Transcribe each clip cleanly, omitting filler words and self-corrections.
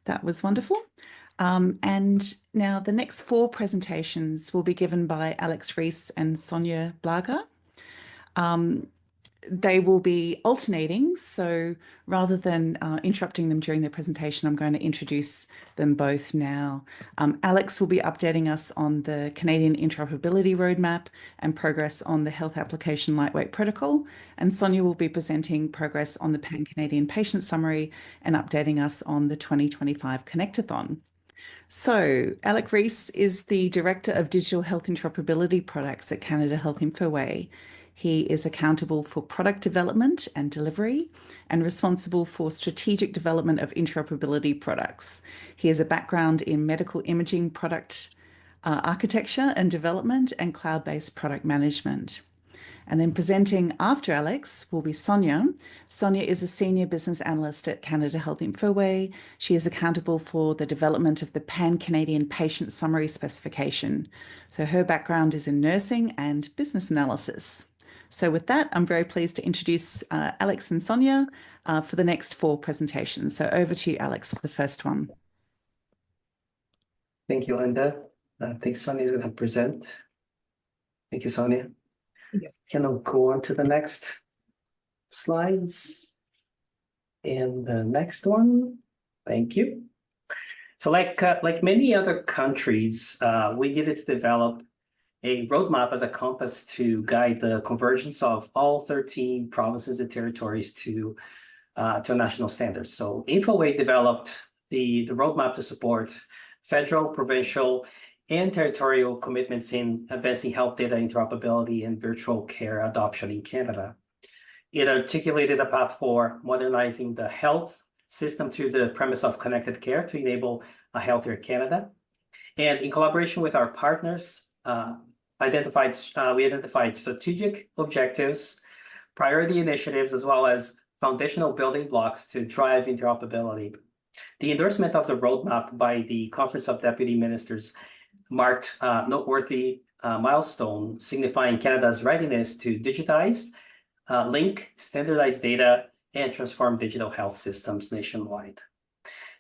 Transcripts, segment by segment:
that was wonderful. And now the next 4 presentations will be given by Alex Reis and Sonia Balgah. They will be alternating, so rather than interrupting them during their presentation, I'm going to introduce them both now. Alex will be updating us on the Canadian Interoperability Roadmap and progress on the Health Application Lightweight Protocol, and Sonia will be presenting progress on the Pan-Canadian Patient Summary and updating us on the 2025 Connectathon. So, Alex Reis is the Director of Digital Health Interoperability Products at Canada Health Infoway. He is accountable for product development and delivery and responsible for strategic development of interoperability products. He has a background in medical imaging product architecture and development and cloud-based product management. And then presenting after Alex will be Sonia. Sonia is a senior business analyst at Canada Health Infoway. She is accountable for the development of the Pan-Canadian Patient Summary specification. So her background is in nursing and business analysis. So with that, I'm very pleased to introduce Alex and Sonia for the next 4 presentations. So over to you, Alex, for the first one. Thank you, Linda. I think Sonia is going to present. Thank you, Sonia. Yes. Can I go on to the next slides? And the next one, thank you. So like many other countries, we needed to develop a roadmap as a compass to guide the convergence of all 13 provinces and territories to national standards. So Infoway developed the roadmap to support federal, provincial, and territorial commitments in advancing health data interoperability and virtual care adoption in Canada. It articulated a path for modernizing the health system through the premise of connected care to enable a healthier Canada. And in collaboration with our partners, we identified strategic objectives, priority initiatives, as well as foundational building blocks to drive interoperability. The endorsement of the roadmap by the Conference of Deputy Ministers marked a noteworthy milestone, signifying Canada's readiness to digitize, link, standardize data, and transform digital health systems nationwide.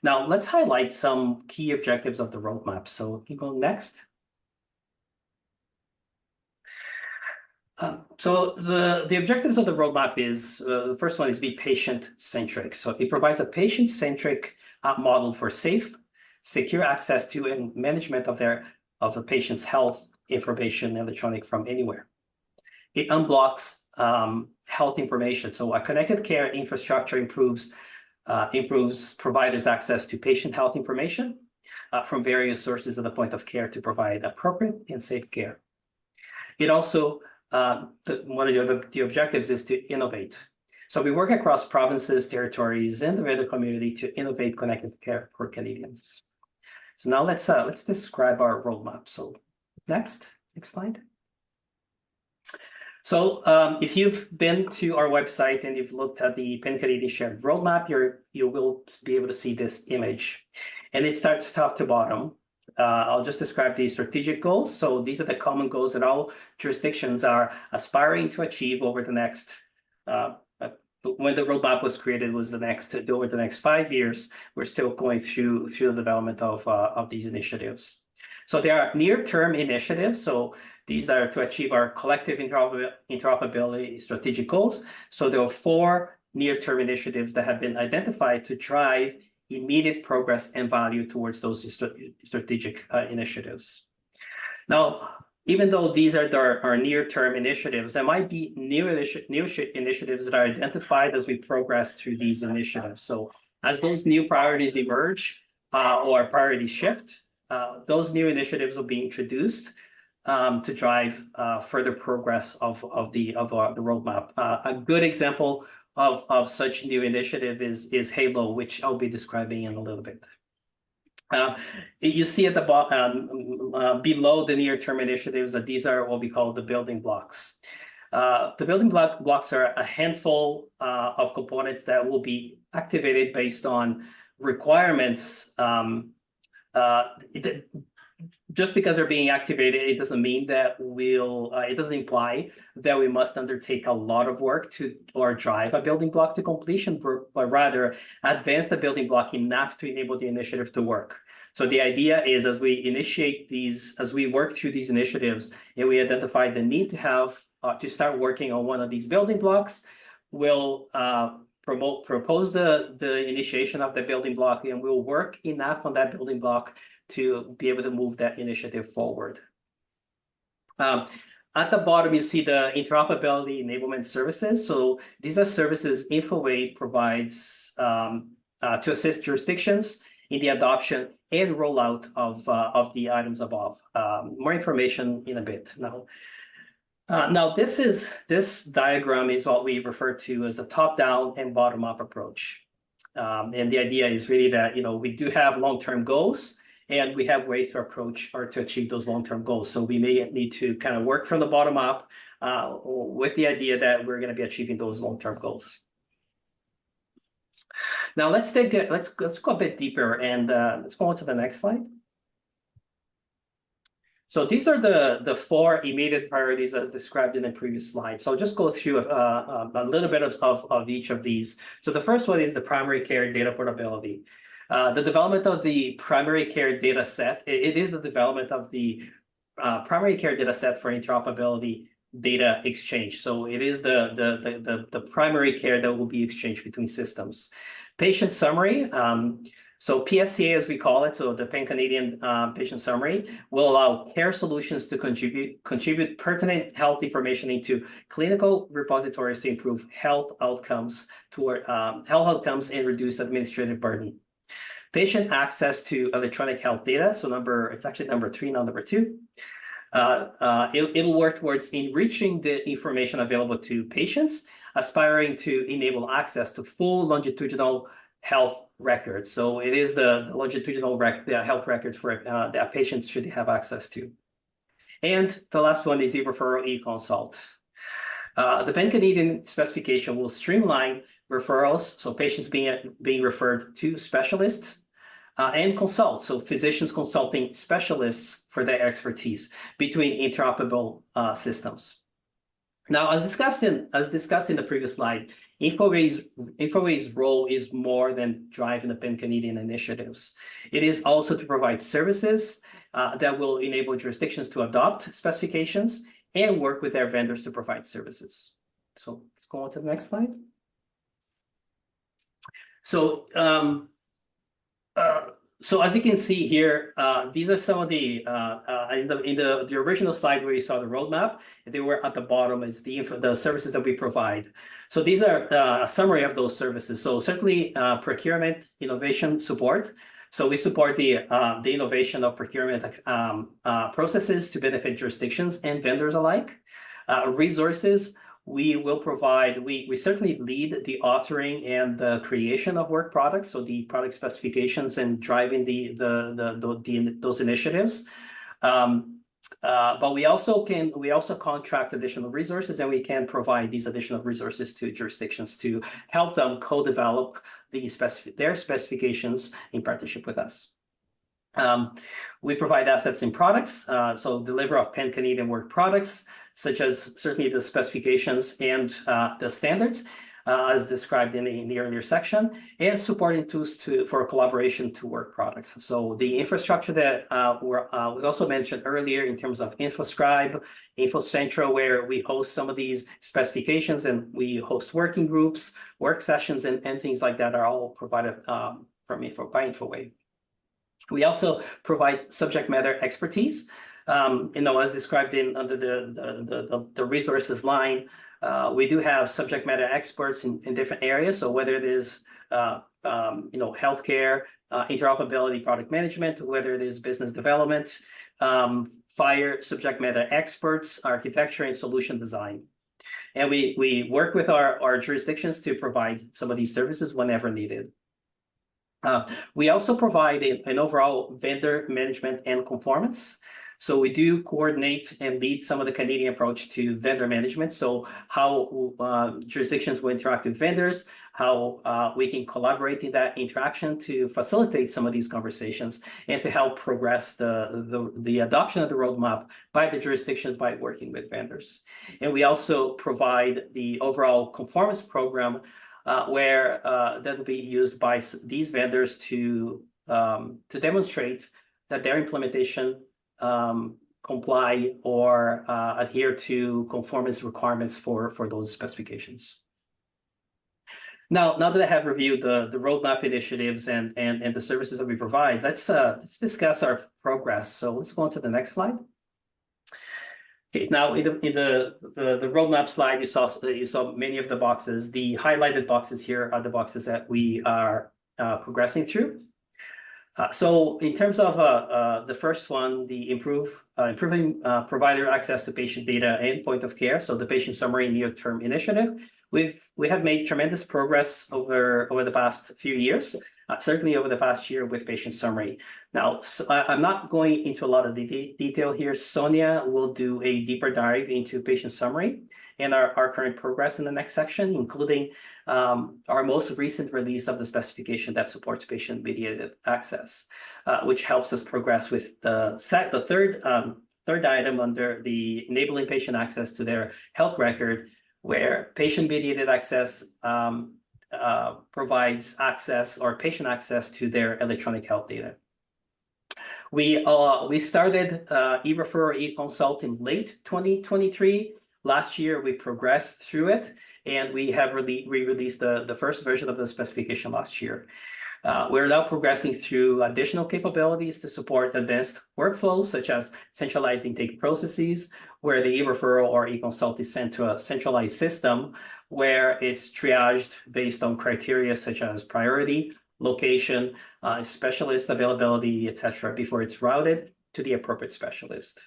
Now, let's highlight some key objectives of the roadmap. So you go next. So the objectives of the roadmap is, the first one is be patient-centric. So it provides a patient-centric model for safe, secure access to and management of the patient's health information electronic from anywhere. It unblocks health information. So a connected care infrastructure improves providers' access to patient health information from various sources at the point of care to provide appropriate and safe care. It also one of the objectives is to innovate. So we work across provinces, territories, and the medical community to innovate connected care for Canadians. So now let's describe our roadmap. So next slide. So if you've been to our website and you've looked at the Pan-Canadian Shared Roadmap, you will be able to see this image. And it starts top to bottom. I'll just describe the strategic goals. So these are the common goals that all jurisdictions are aspiring to achieve over the next, when the roadmap was created, was over the next 5 years. We're still going through the development of these initiatives. So there are near-term initiatives. So these are to achieve our collective interoperability strategic goals. So there are 4 near-term initiatives that have been identified to drive immediate progress and value towards those strategic initiatives. Now, even though these are our near-term initiatives, there might be new initiatives that are identified as we progress through these initiatives. So as those new priorities emerge or priorities shift, those new initiatives will be introduced to drive further progress of the roadmap. A good example of such new initiative is HALO, which I'll be describing in a little bit. You see at the bottom below the near-term initiatives that these are what we call the building blocks. The building blocks are a handful of components that will be activated based on requirements just because they're being activated, it doesn't mean that it doesn't imply that we must undertake a lot of work or drive a building block to completion, but rather advance the building block enough to enable the initiative to work. So the idea is, as we work through these initiatives and we identify the need to start working on one of these building blocks, we'll propose the initiation of the building block, and we'll work enough on that building block to be able to move that initiative forward. At the bottom, you see the interoperability enablement services. So these are services Infoway provides to assist jurisdictions in the adoption and rollout of the items above. More information in a bit now. Now, this diagram is what we refer to as the top-down and bottom-up approach. And the idea is really that, we do have long-term goals, and we have ways to approach or to achieve those long-term goals. So we may need to kind of work from the bottom up with the idea that we're going to be achieving those long-term goals. Now let's go a bit deeper, and let's go on to the next slide. So these are the 4 immediate priorities as described in the previous slide. So I'll just go through a little bit of each of these. So the first one is the primary care data portability. The development of the primary care data set, it is the development of the primary care data set for interoperability data exchange. So it is the primary care that will be exchanged between systems. Patient summary, so PSCA as we call it, so the Pan-Canadian Patient Summary, will allow care solutions to contribute pertinent health information into clinical repositories to improve health outcomes and reduce administrative burden. Patient access to electronic health data, so it's actually number 3, not number 2. It'll work towards enriching the information available to patients, aspiring to enable access to full longitudinal health records. So it is the longitudinal health records for that patients should have access to. And the last one is e-referral, e-consult. The Pan-Canadian specification will streamline referrals, so patients being referred to specialists, and consult, so physicians consulting specialists for their expertise between interoperable systems. Now, as discussed in the previous slide, Infoway's role is more than driving the Pan-Canadian initiatives. It is also to provide services that will enable jurisdictions to adopt specifications and work with their vendors to provide services. So let's go on to the next slide. So, so as you can see here, these are some of the in the original slide where you saw the roadmap. They were at the bottom is the services that we provide. So these are a summary of those services. So certainly procurement, innovation support. So we support the innovation of procurement processes to benefit jurisdictions and vendors alike. Resources. We will provide, we certainly lead the authoring and the creation of work products, so the product specifications and driving those initiatives. But we also contract additional resources, and we can provide these additional resources to jurisdictions to help them co-develop their specifications in partnership with us. We provide assets and products, so deliver of Pan-Canadian work products, such as certainly the specifications and the standards, as described in the earlier section, and supporting tools for collaboration to work products. So the infrastructure that was also mentioned earlier in terms of InfoScribe, InfoCentral, where we host some of these specifications and we host working groups, work sessions, and things like that are all provided by Infoway. We also provide subject matter expertise. As described under the resources line, we do have subject matter experts in different areas. So whether it is healthcare, interoperability, product management, whether it is business development, fire subject matter experts, architecture, and solution design. And we work with our jurisdictions to provide some of these services whenever needed. We also provide an overall vendor management and conformance. So we do coordinate and lead some of the Canadian approach to vendor management. So how jurisdictions will interact with vendors, how we can collaborate in that interaction to facilitate some of these conversations and to help progress the adoption of the roadmap by the jurisdictions by working with vendors. And we also provide the overall conformance program where that will be used by these vendors to demonstrate that their implementation comply or adhere to conformance requirements for those specifications. Now that I have reviewed the roadmap initiatives and the services that we provide, let's discuss our progress. So let's go on to the next slide. Okay, now in the roadmap slide, you saw many of the boxes. The highlighted boxes here are the boxes that we are progressing through. So in terms of the first one, the improving provider access to patient data and point of care, so the patient summary near-term initiative, we have made tremendous progress over the past few years, certainly over the past year with patient summary. Now, I'm not going into a lot of detail here. Sonia will do a deeper dive into patient summary and our current progress in the next section, including our most recent release of the specification that supports patient-mediated access, which helps us progress with the third item under the enabling patient access to their health record, where patient-mediated access provides access or patient access to their electronic health data. We started e-refer, e-consult in late 2023. Last year, we progressed through it, and we have released the first version of the specification last year. We're now progressing through additional capabilities to support advanced workflows, such as centralized intake processes, where the e-referral or e-consult is sent to a centralized system where it's triaged based on criteria such as priority, location, specialist availability, etc., before it's routed to the appropriate specialist.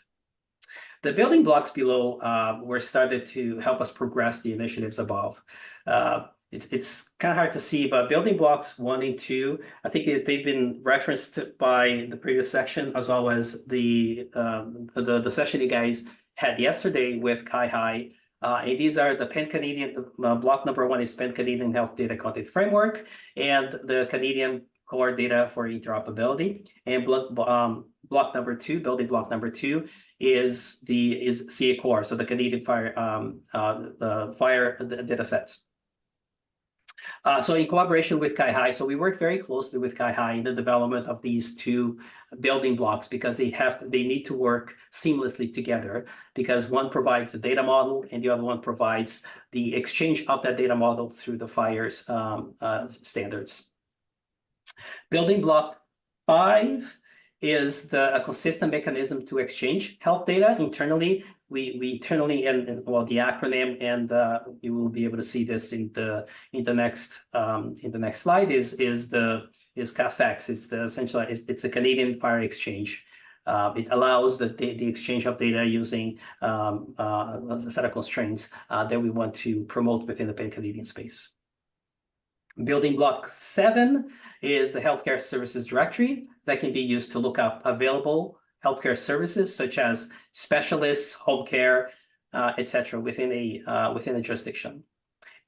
The building blocks below were started to help us progress the initiatives above. It's kind of hard to see, but building blocks 1 and 2, I think they've been referenced by the previous section, as well as the session you guys had yesterday with Kai-Hai. And these are the Pan-Canadian, block number 1 is Pan-Canadian Health Data Content Framework, and the Canadian Core Data for Interoperability. And block number 2, building block number 2, is CA Core, so the Canadian Fire data sets. So in collaboration with Kai-Hai, so we work very closely with Kai-Hai in the development of these two building blocks, because they need to work seamlessly together, because one provides the data model and the other one provides the exchange of that data model through the FHIR's standards. Building block 5 is a consistent mechanism to exchange health data internally. We internally, and well, the acronym, and you will be able to see this in the next slide, is CAFEX. It's a Canadian Fire Exchange. It allows the exchange of data using a set of constraints that we want to promote within the Pan-Canadian space. Building block 7 is the Healthcare Services Directory that can be used to look up available healthcare services such as specialists, home care, etc., within a jurisdiction.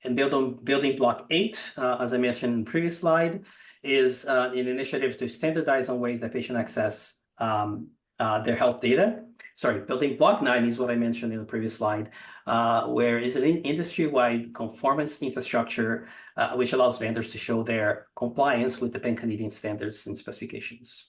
And building block 8, as I mentioned in the previous slide, is an initiative to standardize on ways that patients access their health data. Sorry, building block 9 is what I mentioned in the previous slide, where is an industry-wide conformance infrastructure which allows vendors to show their compliance with the Pan-Canadian standards and specifications.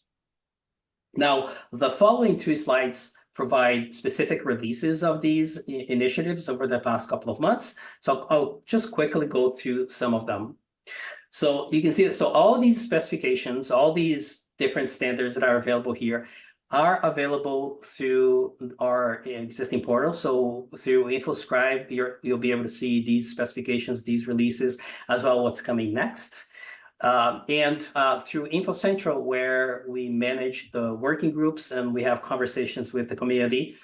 Now, the following 2 slides provide specific releases of these initiatives over the past couple of months. So I'll just quickly go through some of them. So you can see that, so all these specifications, all these different standards that are available here are available through our existing portal. So through InfoScribe, you'll be able to see these specifications, these releases, as well as what's coming next. And through InfoCentral, where we manage the working groups and we have conversations with the community,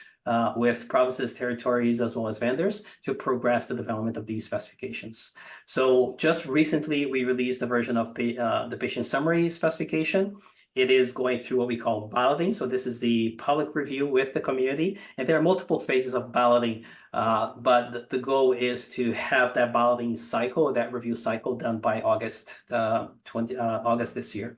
with provinces, territories, as well as vendors to progress the development of these specifications. So just recently, we released a version of the patient summary specification, it is going through what we call balloting. So this is the public review with the community, and there are multiple phases of balloting. But the goal is to have that balloting cycle, that review cycle, done by August this year.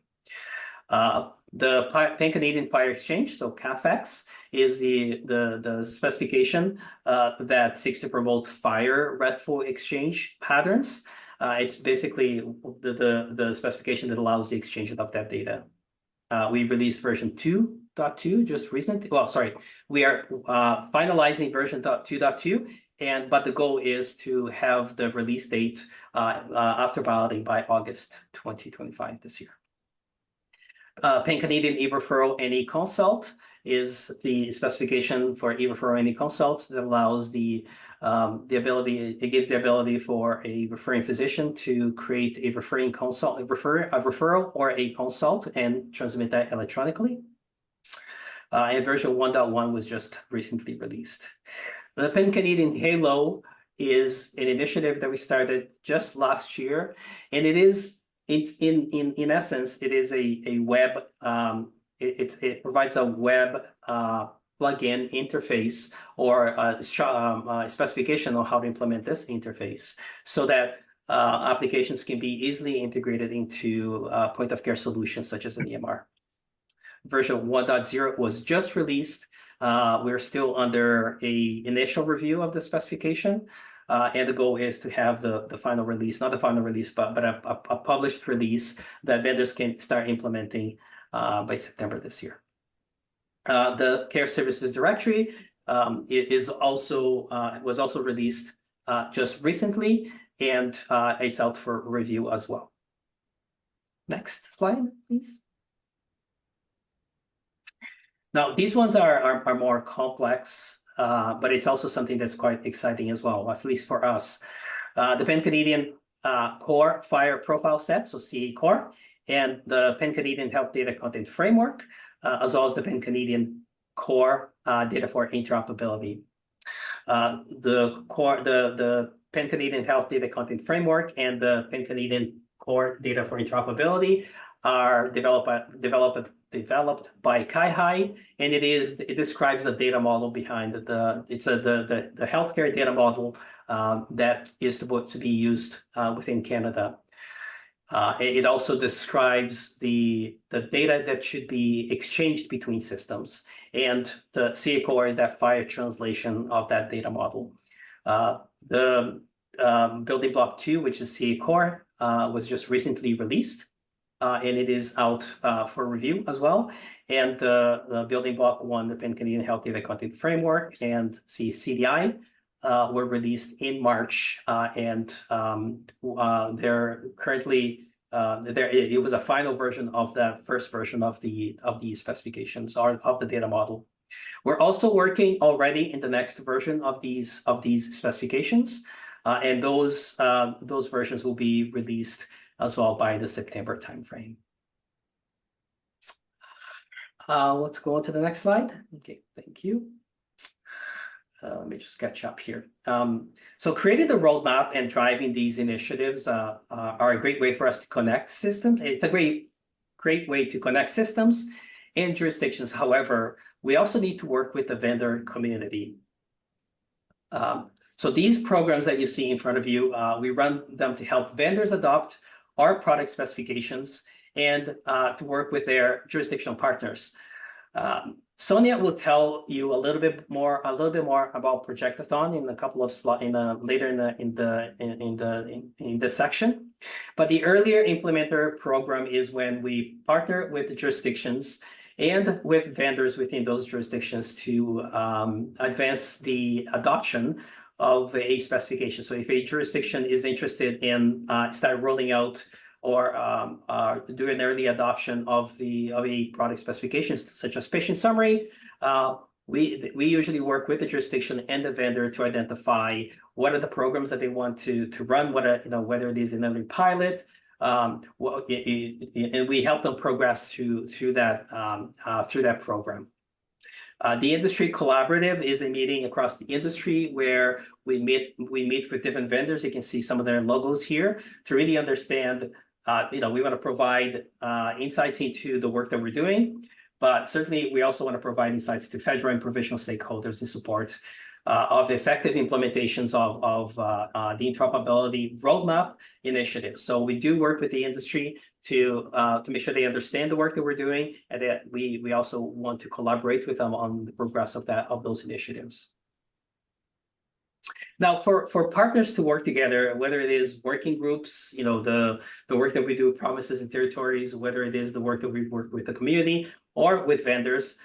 The Pan-Canadian Fire Exchange, so CAFEX, is the specification that seeks to promote fire restful exchange patterns. It's basically the specification that allows the exchange of that data. We released version 2.2 just recently. Well, sorry, we are finalizing version 2.2, but the goal is to have the release date after balloting by August 2025 this year. Pan-Canadian e-referral and e-consult is the specification for e-referral and e-consult that allows the ability, it gives the ability for a referring physician to create a referring consult, a referral or a consult and transmit that electronically. And version 1.1 was just recently released. The Pan-Canadian HALO is an initiative that we started just last year, and it's in essence, it is a web, it provides a web plugin interface or a specification on how to implement this interface so that applications can be easily integrated into point of care solutions such as an EMR. Version 1.0 was just released. We're still under an initial review of the specification. And the goal is to have the final release, not the final release, but a published release that vendors can start implementing by September this year. The Care Services Directory was also released just recently, and it's out for review as well. Next slide, please. Now, these ones are more complex, but it's also something that's quite exciting as well, at least for us. The Pan-Canadian Core Fire Profile Set, so CA Core, and the Pan-Canadian Health Data Content Framework, as well as the Pan-Canadian Core Data for Interoperability. The Pan-Canadian Health Data Content Framework and the Pan-Canadian Core Data for Interoperability are developed by CaiHi, and it describes the data model behind the healthcare data model that is to be used within Canada. It also describes the data that should be exchanged between systems, and the CA Core is that fire translation of that data model. The building block 2, which is CA Core, was just recently released. And it is out for review as well. And the building block 1, the Pan-Canadian Health Data Content Framework, and CDI were released in March, and they're currently it was a final version of that first version of the specifications or of the data model. We're also working already in the next version of these specifications, and those versions will be released as well by the September timeframe. Let's go on to the next slide. Okay, thank you. Let me just catch up here. So creating the roadmap and driving these initiatives are a great way for us to connect systems. It's a great way to connect systems and jurisdictions. However, we also need to work with the vendor community. So these programs that you see in front of you, we run them to help vendors adopt our product specifications and to work with their jurisdictional partners. Sonia will tell you a little bit more about Connectathon in a couple of slides later in the section. But the earlier implementer program is when we partner with the jurisdictions and with vendors within those jurisdictions to advance the adoption of a specification. So if a jurisdiction is interested in start rolling out or do an early adoption of a product specifications such as patient summary, we usually work with the jurisdiction and the vendor to identify what are the programs that they want to run, whether it is an early pilot, and we help them progress through that program. The industry collaborative is a meeting across the industry where we meet with different vendors. You can see some of their logos here to really understand we want to provide insights into the work that we're doing, but certainly we also want to provide insights to federal and provincial stakeholders in support of effective implementations of the interoperability roadmap initiative. So we do work with the industry to make sure they understand the work that we're doing, and that we also want to collaborate with them on the progress of those initiatives. Now, for partners to work together, whether it is working groups, the work that we do with provinces and territories, whether it is the work that we work with the community or with vendors,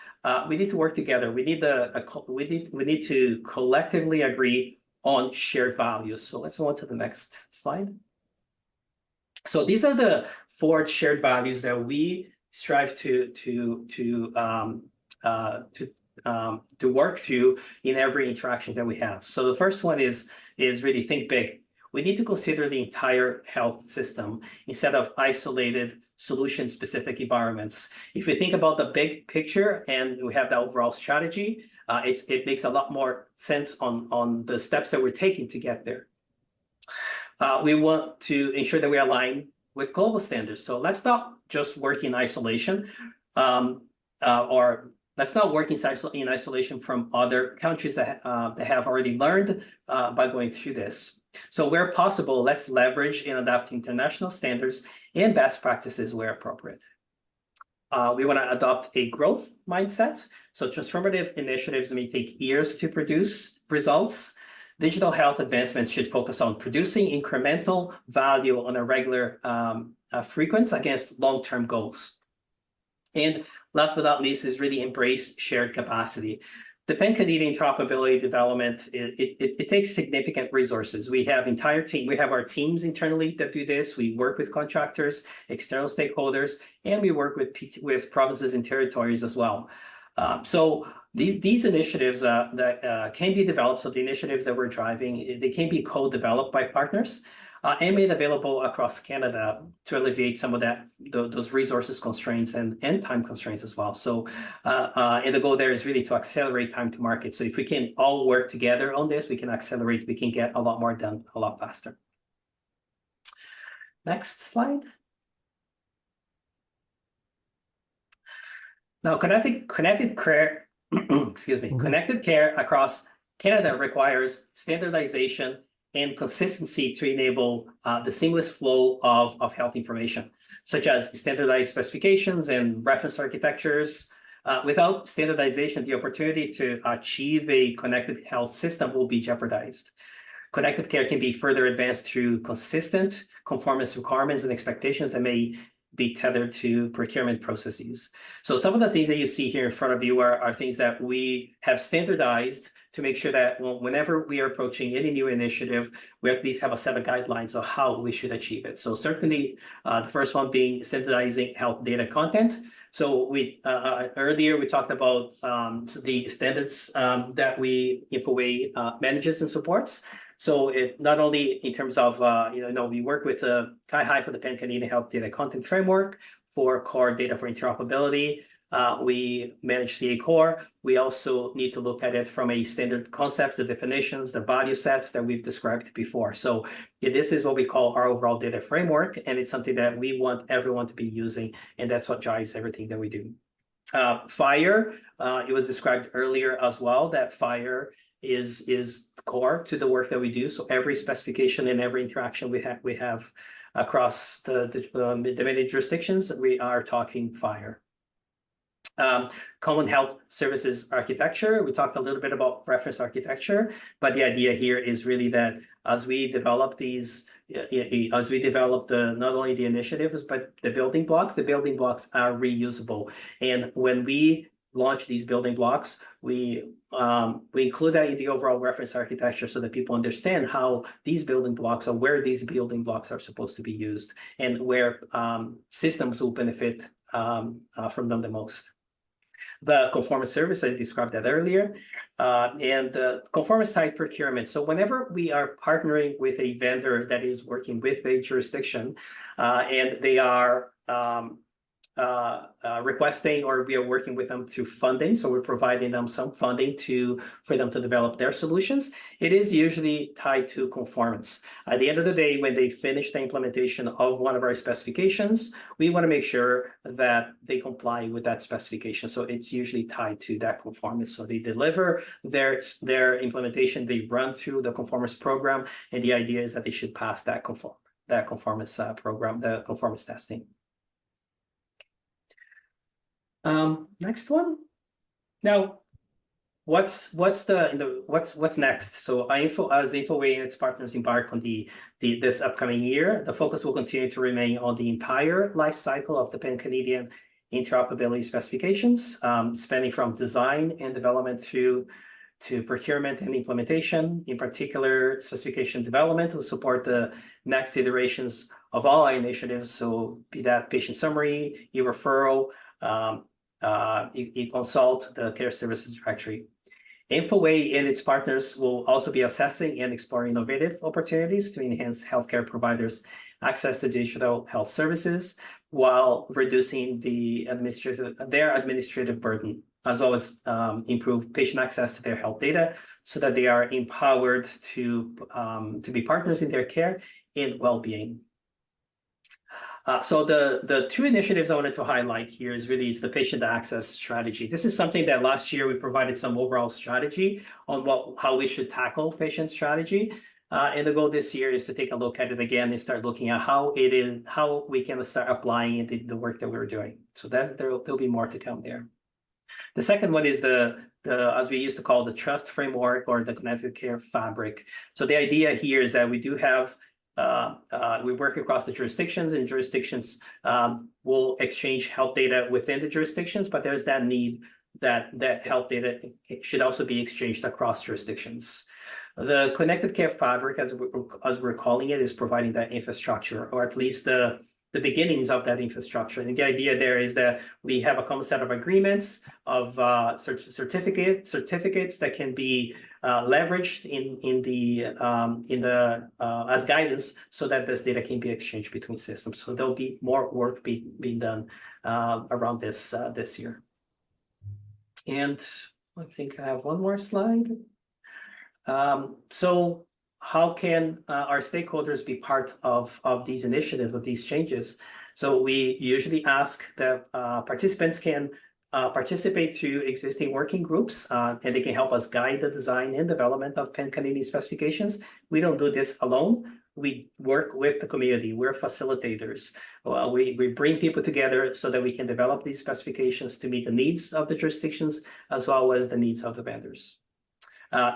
we need to work together. We need to collectively agree on shared values. So let's move on to the next slide. So these are the 4 shared values that we strive to work through in every interaction that we have. So the first one is really think big. We need to consider the entire health system instead of isolated solution-specific environments. If we think about the big picture and we have the overall strategy, it makes a lot more sense on the steps that we're taking to get there. We want to ensure that we align with global standards. So let's not just work in isolation, or let's not work in isolation from other countries that have already learned by going through this. So where possible, let's leverage and adapt international standards and best practices where appropriate. We want to adopt a growth mindset. So transformative initiatives may take years to produce results. Digital health advancements should focus on producing incremental value on a regular frequency against long-term goals. And last but not least is really embrace shared capacity. The Pan-Canadian interoperability development, it takes significant resources. We have our teams internally that do this. We work with contractors, external stakeholders, and we work with provinces and territories as well. So these initiatives that can be developed, so the initiatives that we're driving, they can be co-developed by partners and made available across Canada to alleviate some of those resources constraints and time constraints as well. So and the goal there is really to accelerate time to market. So if we can all work together on this, we can accelerate, we can get a lot more done a lot faster. Next slide. Now, connected care, excuse me, connected care across Canada requires standardization and consistency to enable the seamless flow of health information, such as standardized specifications and reference architectures. Without standardization, the opportunity to achieve a connected health system will be jeopardized. Connected care can be further advanced through consistent conformance requirements and expectations that may be tethered to procurement processes. So some of the things that you see here in front of you are things that we have standardized to make sure that whenever we are approaching any new initiative, we at least have a set of guidelines of how we should achieve it. So certainly the first one being standardizing health data content. So earlier we talked about the standards that Infoway manages and supports. So it not only in terms of, we work with CAI for the Pan-Canadian Health Data Content Framework for core data for interoperability. We manage CA Core. We also need to look at it from a standard concepts, the definitions, the value sets that we've described before. So this is what we call our overall data framework, and it's something that we want everyone to be using, and that's what drives everything that we do. FHIR, it was described earlier as well, that FHIR is core to the work that we do. So every specification and every interaction we have across the many jurisdictions, we are talking FHIR. Common health services architecture. We talked a little bit about reference architecture, but the idea here is really that as we develop not only the initiatives, but the building blocks are reusable. And when we launch these building blocks, we include that in the overall reference architecture so that people understand how these building blocks or where these building blocks are supposed to be used and where systems will benefit from them the most. The conformance service, I described that earlier, and conformance type procurement. So whenever we are partnering with a vendor that is working with a jurisdiction and they are requesting, or we are working with them through funding. So we're providing them some funding for them to develop their solutions. It is usually tied to conformance. At the end of the day, when they finish the implementation of one of our specifications, we want to make sure that they comply with that specification. So it's usually tied to that conformance. So they deliver their implementation, they run through the conformance program, and the idea is that they should pass that conformance program, the conformance testing. Next one. Now, what's next? So as Infoway and its partners embark on this upcoming year, the focus will continue to remain on the entire life cycle of the Pan-Canadian interoperability specifications, spanning from design and development through to procurement and implementation. In particular, specification development will support the next iterations of all our initiatives. So be that patient summary, e-referral, e-consult, the care services directory. Infoway and its partners will also be assessing and exploring innovative opportunities to enhance healthcare providers' access to digital health services while reducing their administrative burden, as well as improve patient access to their health data so that they are empowered to be partners in their care and well-being. So the two initiatives I wanted to highlight here is the patient access strategy. This is something that last year we provided some overall strategy on how we should tackle patient strategy. And the goal this year is to take a look at it again and start looking at how we can start applying the work that we're doing. So there'll be more to come there. The second one is the as we used to call the trust framework, or the connected care fabric. So the idea here is that we do have we work across the jurisdictions, and jurisdictions will exchange health data within the jurisdictions, but there's that need that health data should also be exchanged across jurisdictions. The connected care fabric, as we're calling it, is providing that infrastructure, or at least the beginnings of that infrastructure. And the idea there is that we have a common set of agreements of certificates that can be leveraged as guidance, so that this data can be exchanged between systems. So there'll be more work being done around this year. And I think I have one more slide. So how can our stakeholders be part of these initiatives, of these changes? So we usually ask that participants can participate through existing working groups, and they can help us guide the design and development of Pan-Canadian specifications. We don't do this alone. We work with the community. We're facilitators. We bring people together so that we can develop these specifications to meet the needs of the jurisdictions as well as the needs of the vendors.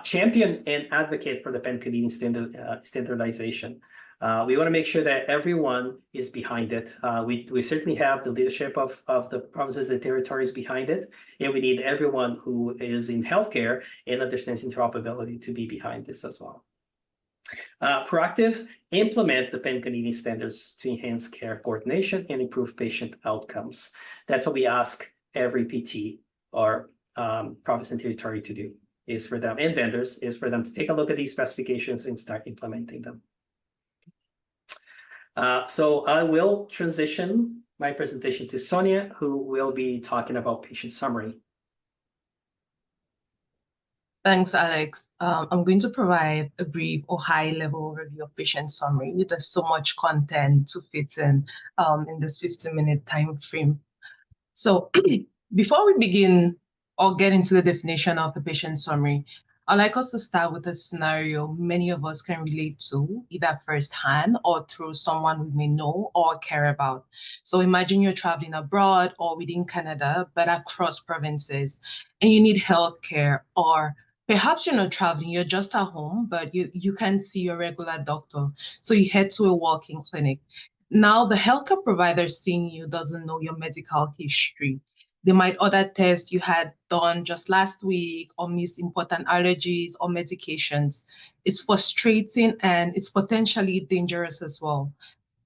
Champion and advocate for the Pan-Canadian standardization. We want to make sure that everyone is behind it. We certainly have the leadership of the provinces and territories behind it, and we need everyone who is in healthcare and understands interoperability to be behind this as well. Proactive, implement the Pan-Canadian standards to enhance care coordination and improve patient outcomes. That's what we ask every PT or province and territory to do, is for them, and vendors, is for them to take a look at these specifications and start implementing them. So I will transition my presentation to Sonia, who will be talking about patient summary. Thanks, Alex. I'm going to provide a brief or high-level overview of patient summary. There's so much content to fit in this 15-minute time frame. So before we begin or get into the definition of the patient summary, I'd like us to start with a scenario many of us can relate to, either firsthand or through someone we may know or care about. So imagine you're traveling abroad or within Canada, but across provinces, and you need healthcare, or perhaps you're not traveling, you're just at home, but you can't see your regular doctor. So you head to a walk-in clinic. Now, the healthcare provider seeing you doesn't know your medical history. They might order tests you had done just last week, or miss important allergies or medications. It's frustrating and it's potentially dangerous as well.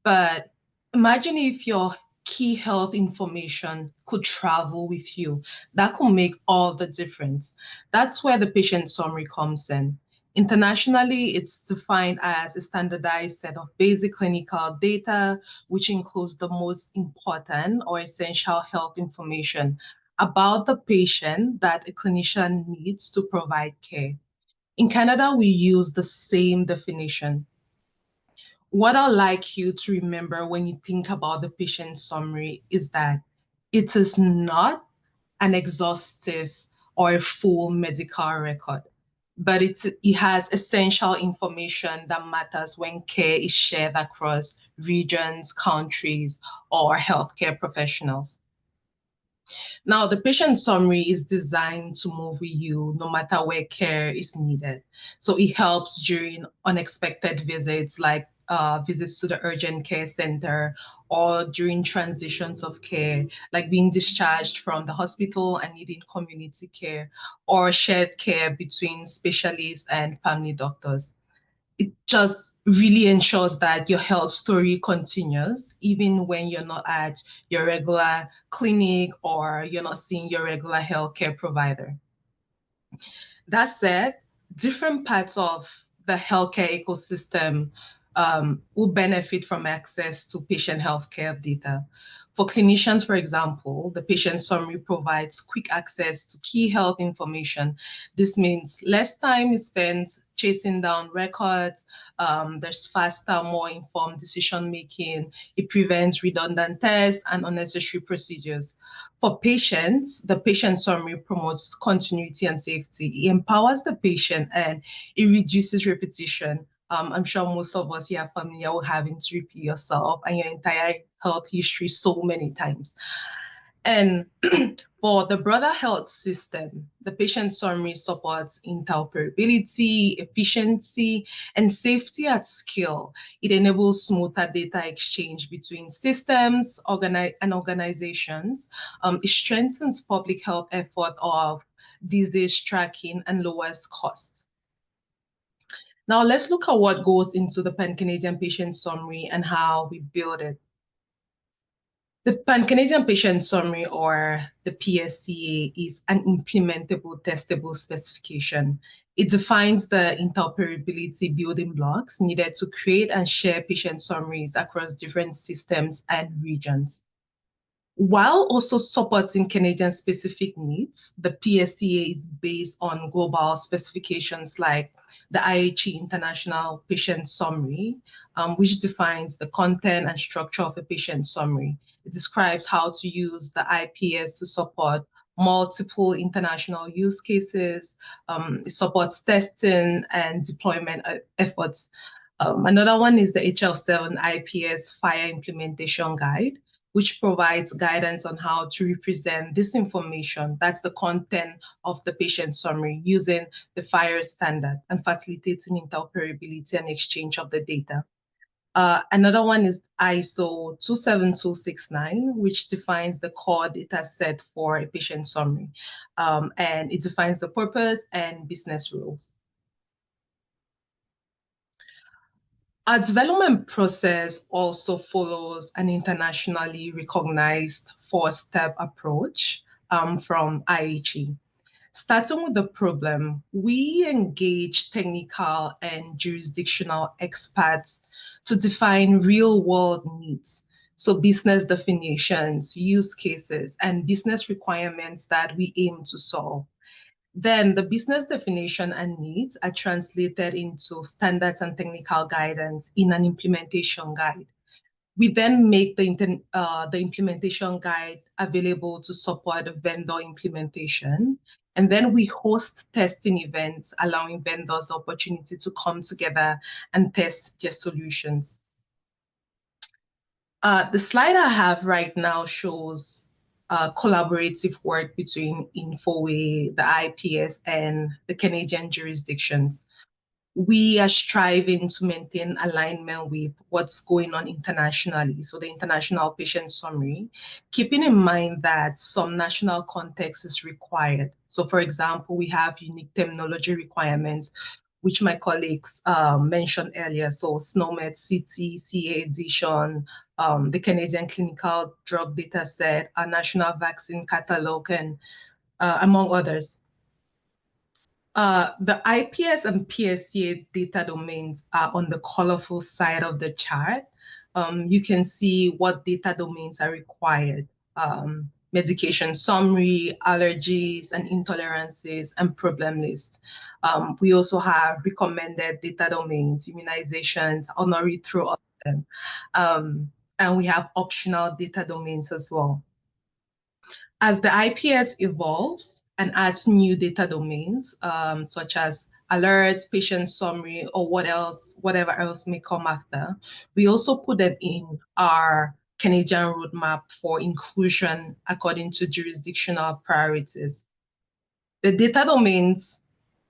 But imagine if your key health information could travel with you. That could make all the difference. That's where the patient summary comes in. Internationally, it's defined as a standardized set of basic clinical data, which includes the most important or essential health information about the patient that a clinician needs to provide care. In Canada, we use the same definition. What I'd like you to remember when you think about the patient summary is that it is not an exhaustive or a full medical record, but it has essential information that matters when care is shared across regions, countries, or healthcare professionals. Now, the patient summary is designed to move with you no matter where care is needed. So it helps during unexpected visits like visits to the urgent care center, or during transitions of care, like being discharged from the hospital and needing community care, or shared care between specialists and family doctors. It just really ensures that your health story continues even when you're not at your regular clinic or you're not seeing your regular healthcare provider. That said, different parts of the healthcare ecosystem will benefit from access to patient healthcare data. For clinicians, for example, the patient summary provides quick access to key health information. This means less time is spent chasing down records. There's faster, more informed decision making. It prevents redundant tests and unnecessary procedures. For patients, the patient summary promotes continuity and safety. It empowers the patient and it reduces repetition. I'm sure most of us here are familiar with having to repeat yourself and your entire health history so many times. And for the broader health system, the patient summary supports interoperability, efficiency, and safety at scale. It enables smoother data exchange between systems and organizations. It strengthens public health effort of disease tracking and lowers costs. Now let's look at what goes into the Pan-Canadian Patient Summary and how we build it. The Pan-Canadian Patient Summary, or the PSCA, is an implementable, testable specification. It defines the interoperability building blocks needed to create and share patient summaries across different systems and regions. While also supporting Canadian-specific needs, the PSCA is based on global specifications like the IHE International Patient Summary, which defines the content and structure of a patient summary. It describes how to use the IPS to support multiple international use cases. It supports testing and deployment efforts. Another one is the HL7 IPS Fire Implementation Guide, which provides guidance on how to represent this information, that's the content of the patient summary, using the FHIR standard and facilitating interoperability and exchange of the data. Another one is ISO 27269, which defines the core data set for a patient summary, and it defines the purpose and business rules. Our development process also follows an internationally recognized four-step approach from IHE. Starting with the problem, we engage technical and jurisdictional experts to define real-world needs. So business definitions, use cases, and business requirements that we aim to solve. Then the business definition and needs are translated into standards and technical guidance in an implementation guide. We then make the implementation guide available to support the vendor implementation. And then we host testing events, allowing vendors the opportunity to come together and test their solutions. The slide I have right now shows collaborative work between Infoway, the IPS, and the Canadian jurisdictions. We are striving to maintain alignment with what's going on internationally, so the International Patient Summary, keeping in mind that some national context is required. So for example, we have unique terminology requirements, which my colleagues mentioned earlier. So SNOMED, CT, CA edition, the Canadian Clinical Drug Data Set, our National Vaccine Catalog, and among others. The IPS and PSCA data domains are on the colorful side of the chart. You can see what data domains are required. Medication summary, allergies and intolerances, and problem lists. We also have recommended data domains, immunizations. I'll not read through all of them. And we have optional data domains as well. As the IPS evolves and adds new data domains, such as alerts, patient summary, or whatever else may come after, we also put them in our Canadian roadmap for inclusion according to jurisdictional priorities. The data domains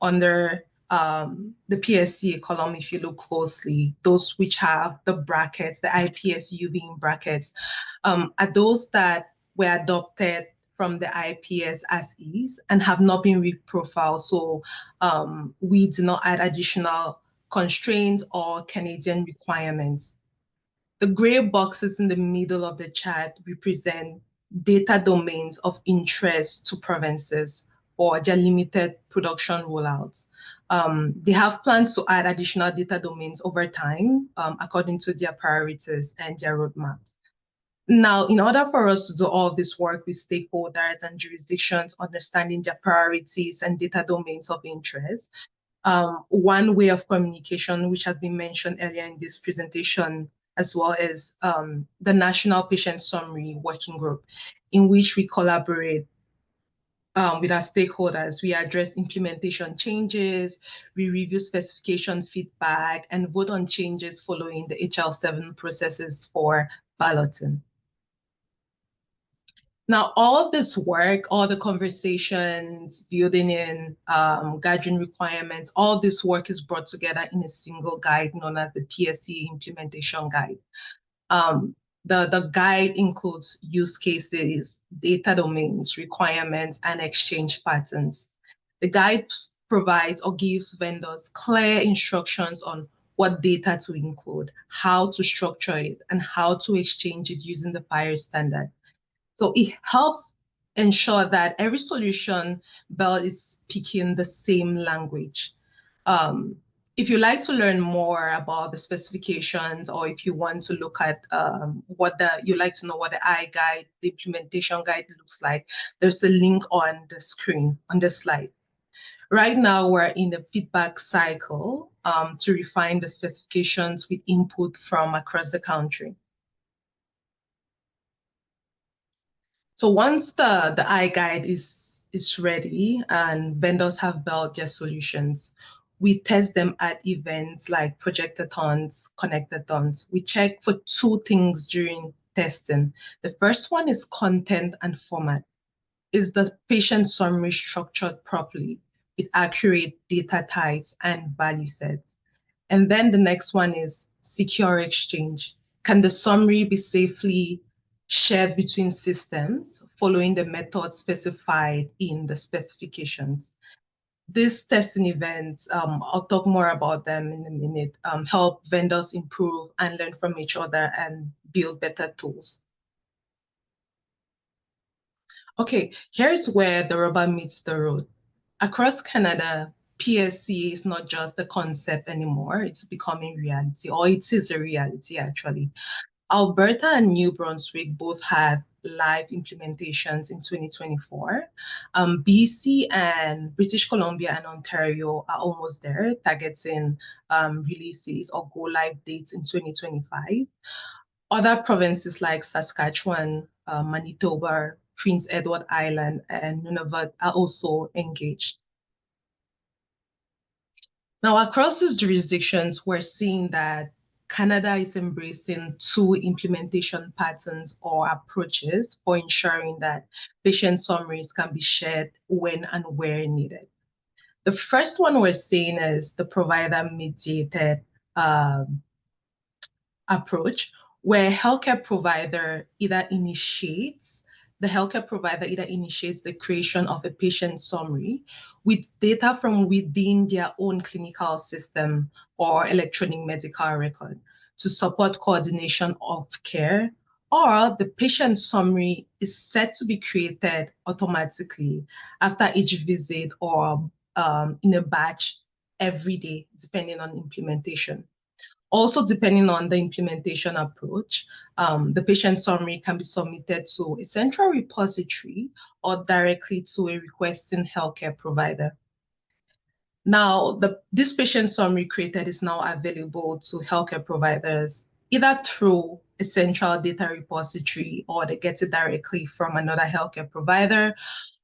under the PSCA column, if you look closely, those which have the brackets, the IPSU being brackets, are those that were adopted from the IPS as is and have not been reprofiled. So we do not add additional constraints or Canadian requirements. The gray boxes in the middle of the chart represent data domains of interest to provinces for their limited production rollouts. They have plans to add additional data domains over time according to their priorities and their roadmaps. Now, in order for us to do all this work with stakeholders and jurisdictions, understanding their priorities and data domains of interest, one way of communication, which has been mentioned earlier in this presentation, as well as the National Patient Summary Working Group, in which we collaborate with our stakeholders. We address implementation changes, we review specification feedback, and vote on changes following the HL7 processes for balloting. Now, all this work, all the conversations, building in, gathering requirements, all this work is brought together in a single guide known as the PSC Implementation Guide. The guide includes use cases, data domains, requirements, and exchange patterns. The guide provides or gives vendors clear instructions on what data to include, how to structure it, and how to exchange it using the FHIR standard. So it helps ensure that every solution built is speaking the same language. If you like to learn more about the specifications, or if you want to look at you like to know what the iGuide, the implementation guide looks like, there's a link on the screen, on the slide. Right now, we're in the feedback cycle to refine the specifications with input from across the country. So once the iGuide is ready and vendors have built their solutions, we test them at events like projectathons, connectathons. We check for two things during testing. The first one is content and format. Is the patient summary structured properly with accurate data types and value sets? And then the next one is secure exchange. Can the summary be safely shared between systems following the methods specified in the specifications? These testing events, I'll talk more about them in a minute, help vendors improve and learn from each other and build better tools. Okay, here's where the rubber meets the road. Across Canada, PSC is not just a concept anymore, it's becoming reality, or it is a reality actually. Alberta and New Brunswick both had live implementations in 2024. BC and British Columbia and Ontario are almost there, targeting releases or go live dates in 2025. Other provinces like Saskatchewan, Manitoba, Prince Edward Island, and Nunavut are also engaged. Now, across these jurisdictions, we're seeing that Canada is embracing two implementation patterns or approaches for ensuring that patient summaries can be shared when and where needed. The first one we're seeing is the provider-mediated approach, where the healthcare provider either initiates the creation of a patient summary with data from within their own clinical system or electronic medical record to support coordination of care, or the patient summary is set to be created automatically after each visit or in a batch every day, depending on implementation. Also, depending on the implementation approach, the patient summary can be submitted to a central repository or directly to a requesting healthcare provider. Now, this patient summary created is now available to healthcare providers either through a central data repository, or they get it directly from another healthcare provider,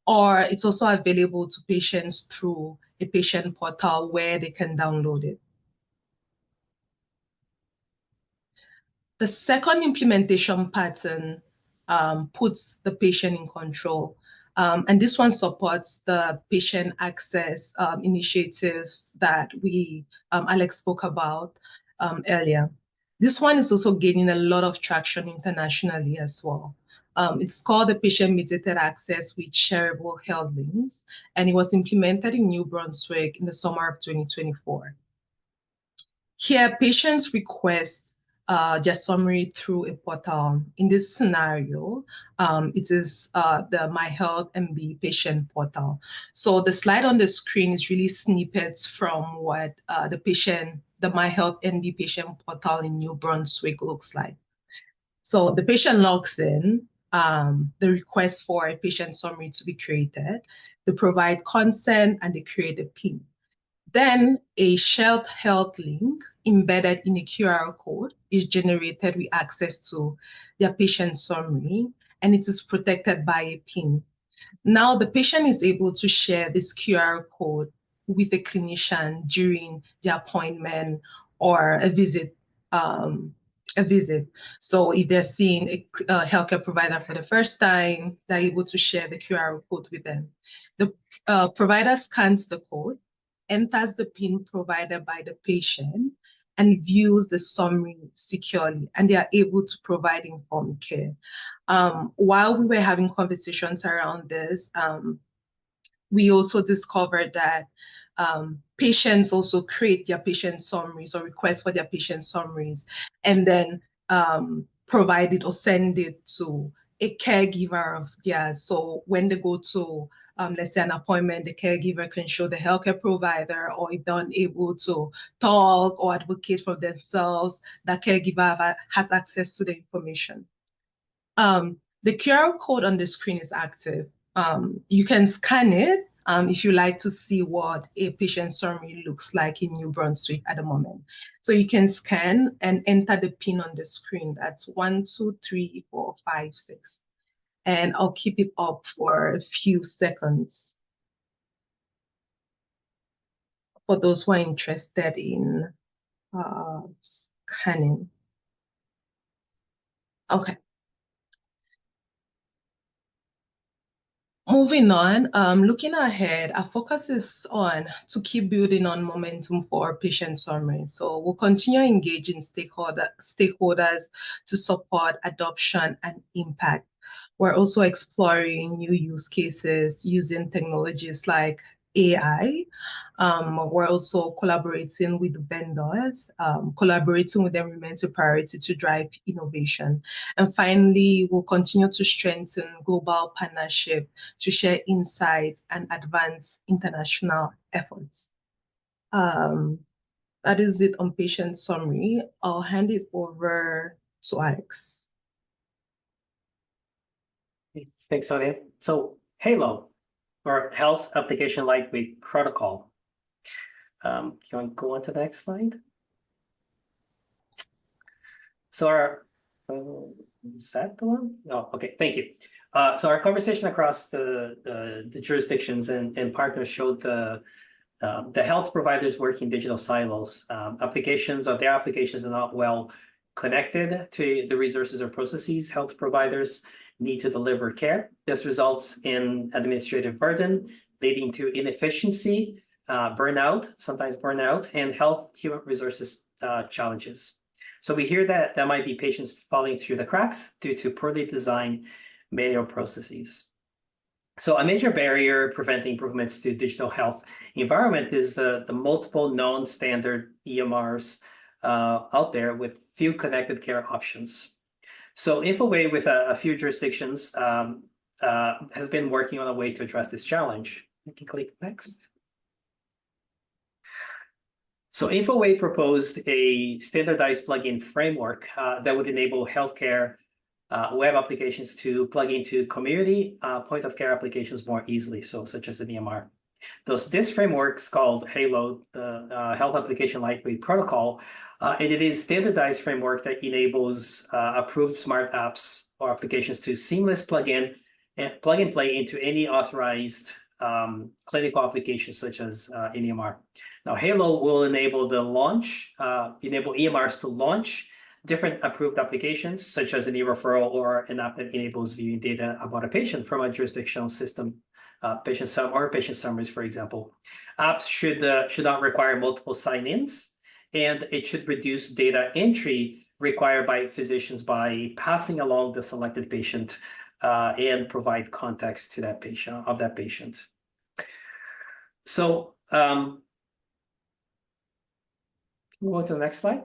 or it's also available to patients through a patient portal where they can download it. The second implementation pattern puts the patient in control. And this one supports the patient access initiatives that Alex spoke about earlier. This one is also gaining a lot of traction internationally as well. It's called the Patient-Mediated Access with Shareable Health Links, and it was implemented in New Brunswick in the summer of 2024. Here, patients request their summary through a portal. In this scenario, it is the My Health MB patient portal. So the slide on the screen is really snippets from what the My Health MB patient portal in New Brunswick looks like. So the patient logs in, the request for a patient summary to be created, they provide consent, and they create a PIN. Then a shared health link embedded in a QR code is generated with access to their patient summary, and it is protected by a PIN. Now the patient is able to share this QR code with a clinician during the appointment or a visit. So if they're seeing a healthcare provider for the first time, they're able to share the QR code with them. The provider scans the code, enters the PIN provided by the patient, and views the summary securely, and they are able to provide informed care. While we were having conversations around this, we also discovered that patients also create their patient summaries or request for their patient summaries, and then provide it or send it to a caregiver of theirs. So when they go to let's say an appointment, the caregiver can show the healthcare provider, or if they're unable to talk or advocate for themselves, the caregiver has access to the information. The QR code on the screen is active. You can scan it if you like to see what a patient summary looks like in New Brunswick at the moment. So you can scan and enter the PIN on the screen. That's 1, 2, 3, 4, 5, 6. And I'll keep it up for a few seconds for those who are interested in scanning. Okay. Moving on, looking ahead, our focus is on to keep building on momentum for our patient summary. So we'll continue engaging stakeholders to support adoption and impact. We're also exploring new use cases using technologies like AI. We're also collaborating with vendors. Collaborating with them remains a priority to drive innovation. And finally, we'll continue to strengthen global partnership to share insights and advance international efforts. That is it on patient summary. I'll hand it over to Alex. Thanks, Sonia. So HALO, or Health Application Lightweight Protocol. Can we go on to the next slide? So our, is that the one? Oh, okay, thank you. So our conversation across the jurisdictions and partners showed the health providers working digital silos. Their applications are not well connected to the resources or processes health providers need to deliver care. This results in administrative burden, leading to inefficiency, sometimes burnout, and human resources challenges. So we hear that there might be patients falling through the cracks due to poorly designed manual processes. So a major barrier preventing improvements to digital health environment is the multiple non-standard EMRs out there with few connected care options. So Infoway, with a few jurisdictions, has been working on a way to address this challenge. You can click next. So Infoway proposed a standardized plugin framework that would enable healthcare web applications to plug into community point-of-care applications more easily, so such as an EMR. This framework is called HALO, the Health Application Lightweight Protocol, and it is a standardized framework that enables approved smart apps or applications to seamless plug and play into any authorized clinical applications such as an EMR. Now, HALO will enable EMRs to launch different approved applications, such as an e-referral or an app that enables viewing data about a patient from a jurisdictional system, patient summaries, for example. Apps should not require multiple sign-ins, and it should reduce data entry required by physicians by passing along the selected patient and provide context to that patient. So, move on to the next slide.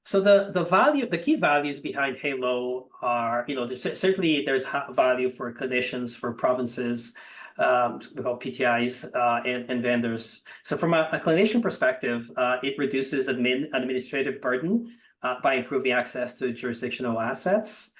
So the key values behind HALO are, certainly there's value for clinicians, for provinces, we call PTIs, and vendors. So from a clinician perspective, it reduces administrative burden by improving access to jurisdictional assets.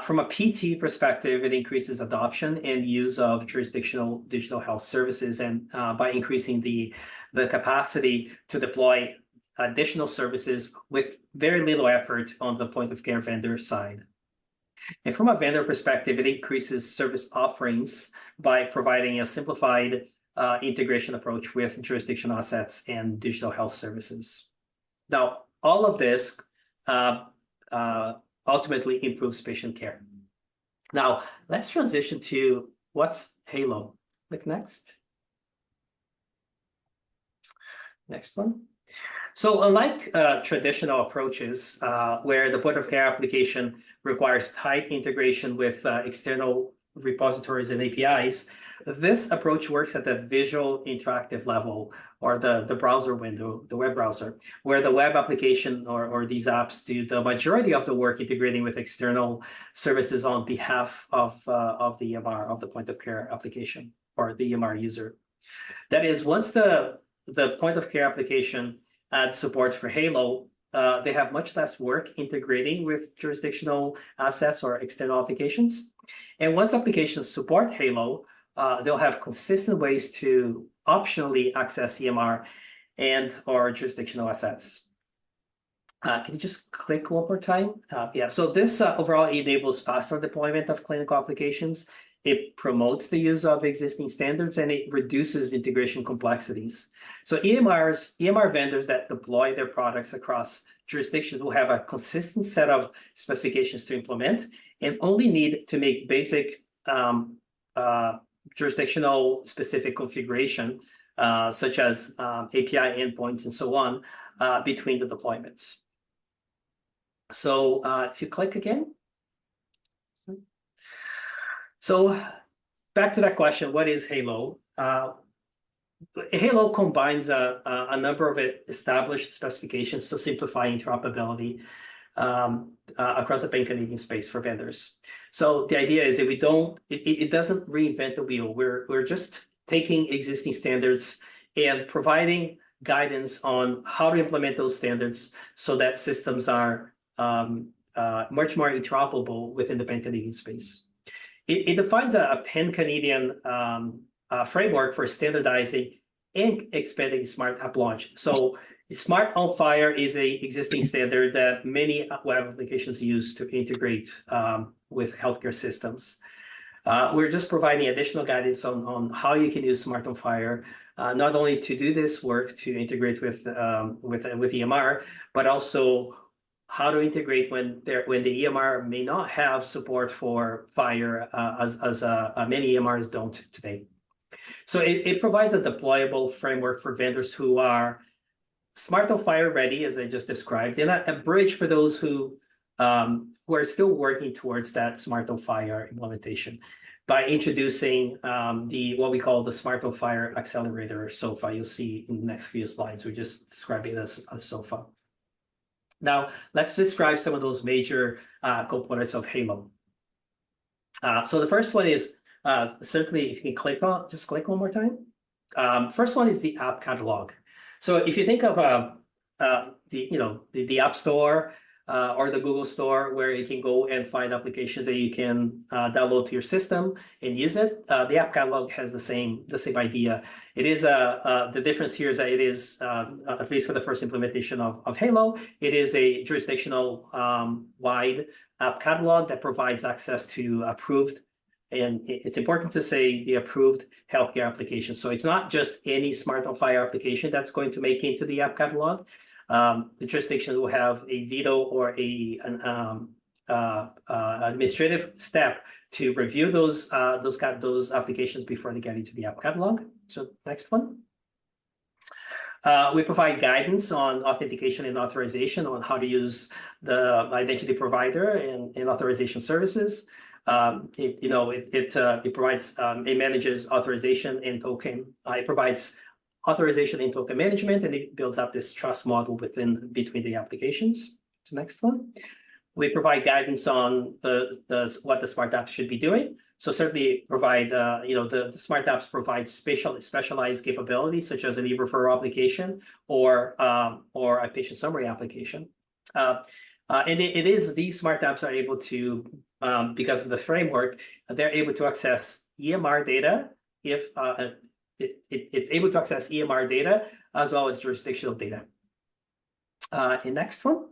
From a PT perspective, it increases adoption and use of jurisdictional digital health services, and by increasing the capacity to deploy additional services with very little effort on the point of care vendor side. And from a vendor perspective, it increases service offerings by providing a simplified integration approach with jurisdictional assets and digital health services. Now, all of this ultimately improves patient care. Now, let's transition to what's HALO. Click next. Next one. So unlike traditional approaches where the point of care application requires tight integration with external repositories and APIs, this approach works at the visual interactive level, or the browser window, the web browser, where the web application or these apps do the majority of the work integrating with external services on behalf of the EMR, of the point of care application, or the EMR user. That is, once the point of care application adds support for HALO, they have much less work integrating with jurisdictional assets or external applications. And once applications support HALO, they'll have consistent ways to optionally access EMR and or jurisdictional assets. Can you just click one more time? Yeah, so this overall enables faster deployment of clinical applications. It promotes the use of existing standards, and it reduces integration complexities. So EMR vendors that deploy their products across jurisdictions will have a consistent set of specifications to implement, and only need to make basic jurisdictional specific configuration, such as API endpoints and so on, between the deployments. So if you click again. So back to that question, what is HALO? HALO combines a number of established specifications to simplify interoperability across the pan-Canadian space for vendors. So the idea is that it doesn't reinvent the wheel. We're just taking existing standards and providing guidance on how to implement those standards so that systems are much more interoperable within the pan-Canadian space. It defines a pan-Canadian framework for standardizing and expanding smart app launch. So Smart on Fire is an existing standard that many web applications use to integrate with healthcare systems. We're just providing additional guidance on how you can use Smart on Fire, not only to do this work to integrate with EMR, but also how to integrate when the EMR may not have support for Fire, as many EMRs don't today. So it provides a deployable framework for vendors who are Smart on Fire ready, as I just described, and a bridge for those who are still working towards that Smart on Fire implementation by introducing what we call the Smart on Fire Accelerator, SOFA. You'll see in the next few slides, we're just describing it as a SOFA. Now, let's describe some of those major components of HALO. So the first one is certainly, if you can just click one more time. First one is the app catalog. So if you think of the App Store or the Google Store, where you can go and find applications that you can download to your system and use it, the app catalog has the same idea. It is the difference here is that it is at least for the first implementation of Halo, it is a jurisdictional wide app catalog that provides access to approved. And it's important to say the approved healthcare application. So it's not just any Smart on Fire application that's going to make it into the app catalog. The jurisdiction will have a veto or an administrative step to review those applications before they get into the app catalog. So next one. We provide guidance on authentication and authorization on how to use the identity provider and authorization services. It provides, it manages authorization and token. It provides authorization and token management, and it builds up this trust model between the applications. So next one. We provide guidance on what the smart apps should be doing. So certainly provide, the smart apps provide specialized capabilities such as an e-referral application or a patient summary application. And these smart apps are able to, because of the framework, they're able to access EMR data if it's able to access EMR data as well as jurisdictional data. And next one.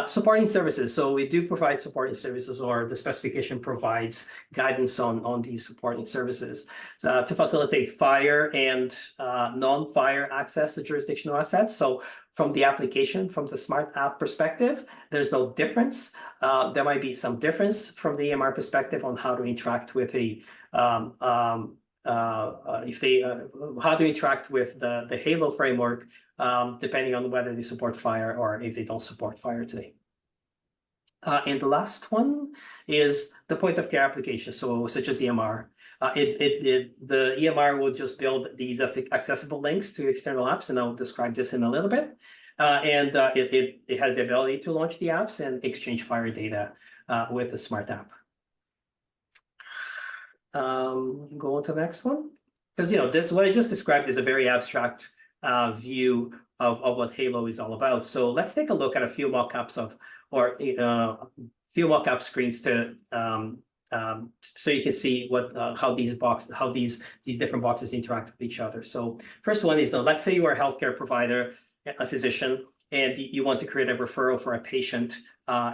Supporting services. So we do provide supporting services, or the specification provides guidance on these supporting services to facilitate fire and non-fire access to jurisdictional assets. So from the application, from the smart app perspective, there's no difference. There might be some difference from the EMR perspective on how to interact with how to interact with the Halo framework, depending on whether they support fire or if they don't support fire today. And the last one is the point of care application, so such as EMR. The EMR will just build these accessible links to external apps, and I'll describe this in a little bit. It has the ability to launch the apps and exchange fire data with the smart app. Go on to the next one, because what I just described is a very abstract view of what Halo is all about. So let's take a look at a few mock-ups few mock-up screens to so you can see how these different boxes interact with each other. So first one is, let's say you are a healthcare provider, a physician, and you want to create a referral for a patient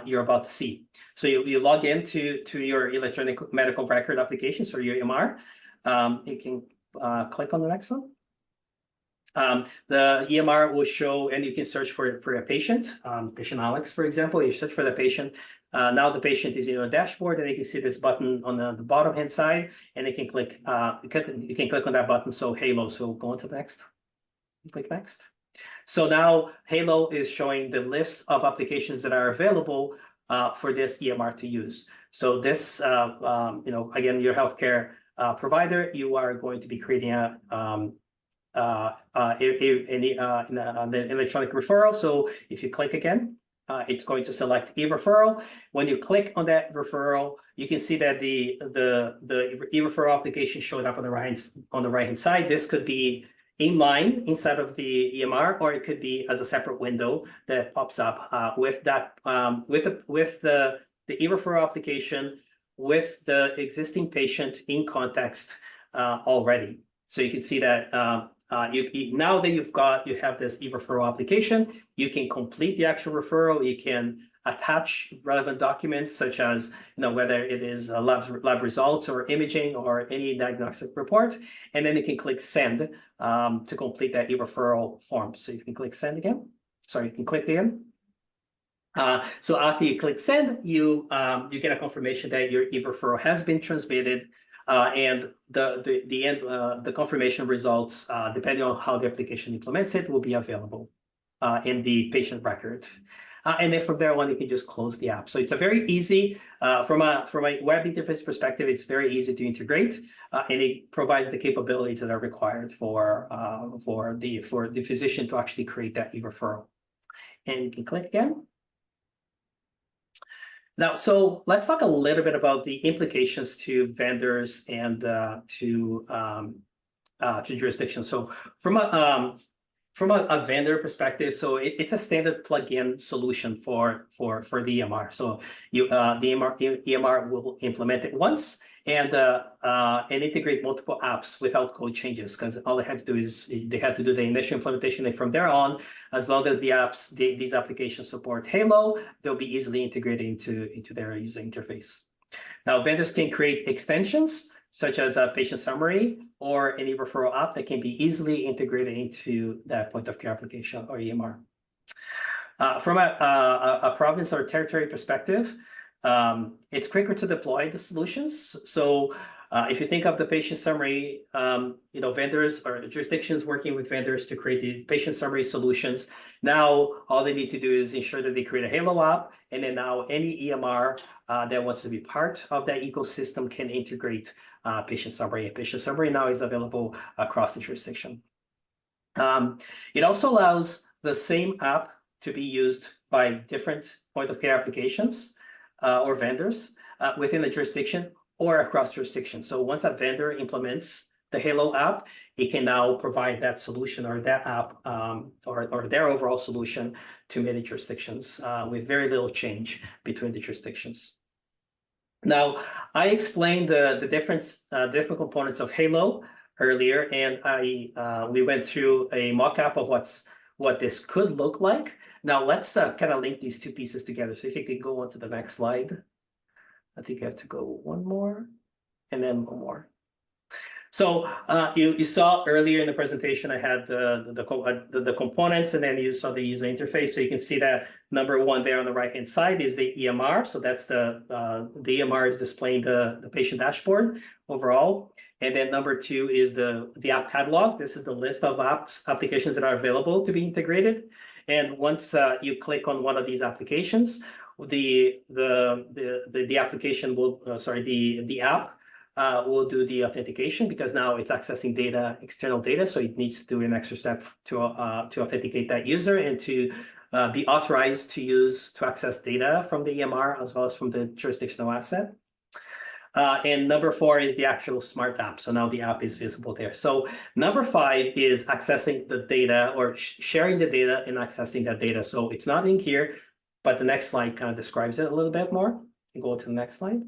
you're about to see. So you log into your electronic medical record applications or your EMR. You can click on the next one. The EMR will show, and you can search for a patient, patient Alex, for example. You search for the patient. Now the patient is in your dashboard, and you can see this button on the bottom hand side, and you can click on that button. So Halo. So go on to the next. Click next. So now Halo is showing the list of applications that are available for this EMR to use. So this, again, your healthcare provider, you are going to be creating an electronic referral. So if you click again, it's going to select e-referral. When you click on that referral, you can see that the e-referral application showed up on the right hand side. This could be inline inside of the EMR, or it could be as a separate window that pops up with the e-referral application with the existing patient in context already. So you can see that now that you have this e-referral application, you can complete the actual referral. You can attach relevant documents such as whether it is lab results or imaging or any diagnostic report, and then you can click send to complete that e-referral form. So you can click send again. Sorry, you can click again. So after you click send, you get a confirmation that your e-referral has been transmitted, and the confirmation results, depending on how the application implements it, will be available in the patient record. And then from there on, you can just close the app. So it's a very easy, from a web interface perspective, it's very easy to integrate, and it provides the capabilities that are required for the physician to actually create that e-referral. And you can click again. Now, so let's talk a little bit about the implications to vendors and to to jurisdictions. So from a vendor perspective, so it's a standard plug-in solution for the EMR. So the EMR will implement it once and integrate multiple apps without code changes, because all they have to do is they have to do the initial implementation, and from there on, as long as these applications support Halo, they'll be easily integrated into their user interface. Now, vendors can create extensions such as a patient summary or any referral app that can be easily integrated into that point of care application or EMR. From a province or territory perspective, it's quicker to deploy the solutions. So if you think of the patient summary, vendors or jurisdictions working with vendors to create the patient summary solutions. Now, all they need to do is ensure that they create a Halo app, and then now any EMR that wants to be part of that ecosystem can integrate patient summary. And patient summary now is available across the jurisdiction. It also allows the same app to be used by different point of care applications or vendors within the jurisdiction or across jurisdictions. So once a vendor implements the Halo app, it can now provide that solution or that app or their overall solution to many jurisdictions with very little change between the jurisdictions. Now, I explained the different components of Halo earlier, and we went through a mock-up of what this could look like. Now, let's kind of link these two pieces together. So if you could go on to the next slide. I think I have to go one more and then one more. So you saw earlier in the presentation, I had the components, and then you saw the user interface. So you can see that number one there on the right-hand side is the EMR. So that's the EMR is displaying the patient dashboard overall. And then number two is the app catalog. This is the list of applications that are available to be integrated. And once you click on one of these applications, the application will, the app will do the authentication, because now it's accessing data, external data. So it needs to do an extra step to authenticate that user and to be authorized to access data from the EMR as well as from the jurisdictional asset. And number four is the actual smart app. So now the app is visible there. So number five is accessing the data or sharing the data and accessing that data. So it's not in here, but the next slide kind of describes it a little bit more. You go to the next slide.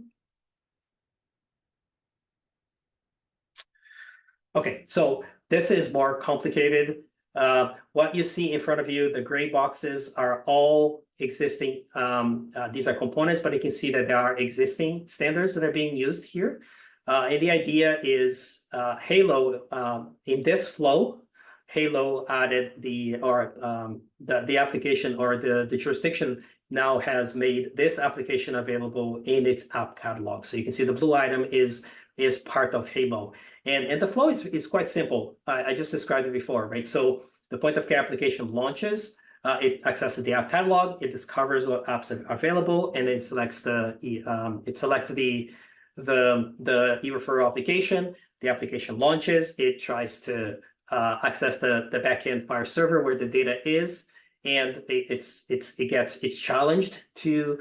Okay, so this is more complicated. What you see in front of you, the gray boxes are all existing. These are components, but you can see that there are existing standards that are being used here. And the idea is Halo, in this flow, Halo added the application or the jurisdiction now has made this application available in its app catalog. So you can see the blue item is part of Halo. And the flow is quite simple. I just described it before, right? So the point of care application launches, it accesses the app catalog, it discovers what apps are available, and it selects the e-referral application. The application launches, it tries to access the backend file server where the data is, and it's challenged to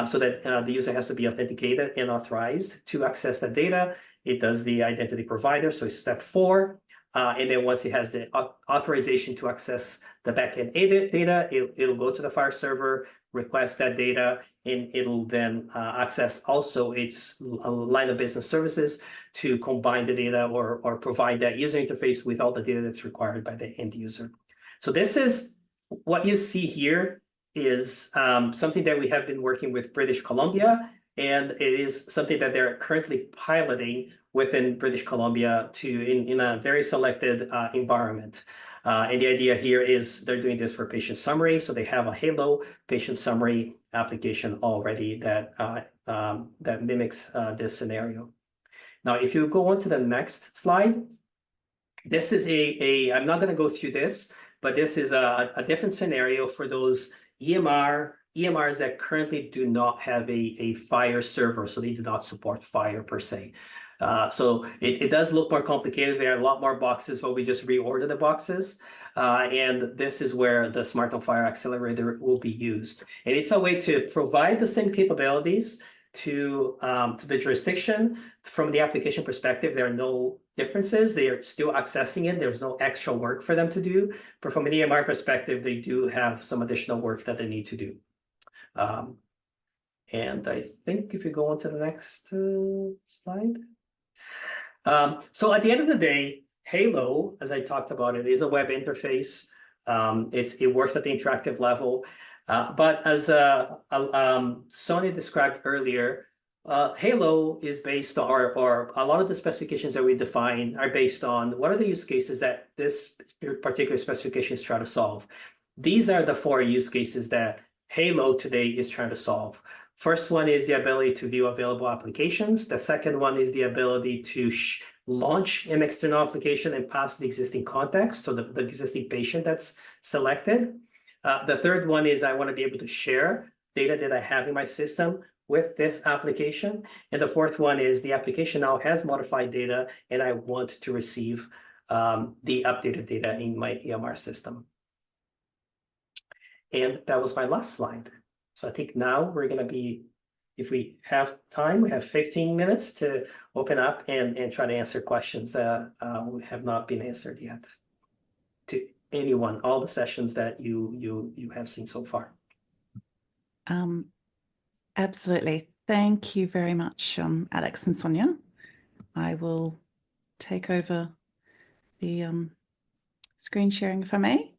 so that the user has to be authenticated and authorized to access that data. It does the identity provider, so it's step 4. And then once it has the authorization to access the backend data, it'll go to the file server, request that data, and it'll then access also its line of business services to combine the data or provide that user interface with all the data that's required by the end user. So this is what you see here is something that we have been working with British Columbia, and it is something that they're currently piloting within British Columbia in a very selected environment. And the idea here is they're doing this for patient summary. So they have a Halo patient summary application already that mimics this scenario. Now, if you go on to the next slide, this is I'm not going to go through this, but this is a different scenario for those EMRs that currently do not have a Fire server, so they do not support Fire per se. So it does look more complicated. There are a lot more boxes, but we just reorder the boxes. And this is where the Smart on Fire Accelerator will be used. And it's a way to provide the same capabilities to the jurisdiction. From the application perspective, there are no differences. They are still accessing it. There's no extra work for them to do. But from an EMR perspective, they do have some additional work that they need to do. And I think if you go on to the next slide. So at the end of the day, Halo, as I talked about, it is a web interface. It works at the interactive level. But as Sonia described earlier, Halo is based on, or a lot of the specifications that we define are based on what are the use cases that this particular specification is trying to solve. These are the 4 use cases that Halo today is trying to solve. First one is the ability to view available applications. The second one is the ability to launch an external application and pass the existing context to the existing patient that's selected. The third one is I want to be able to share data that I have in my system with this application. And the fourth one is the application now has modified data and I want to receive the updated data in my EMR system. And that was my last slide. So I think now we're going to be, if we have time, we have 15 minutes to open up and try to answer questions that have not been answered yet to anyone, all the sessions that you have seen so far. Absolutely. Thank you very much, Alex and Sonia. I will take over the screen sharing if I may.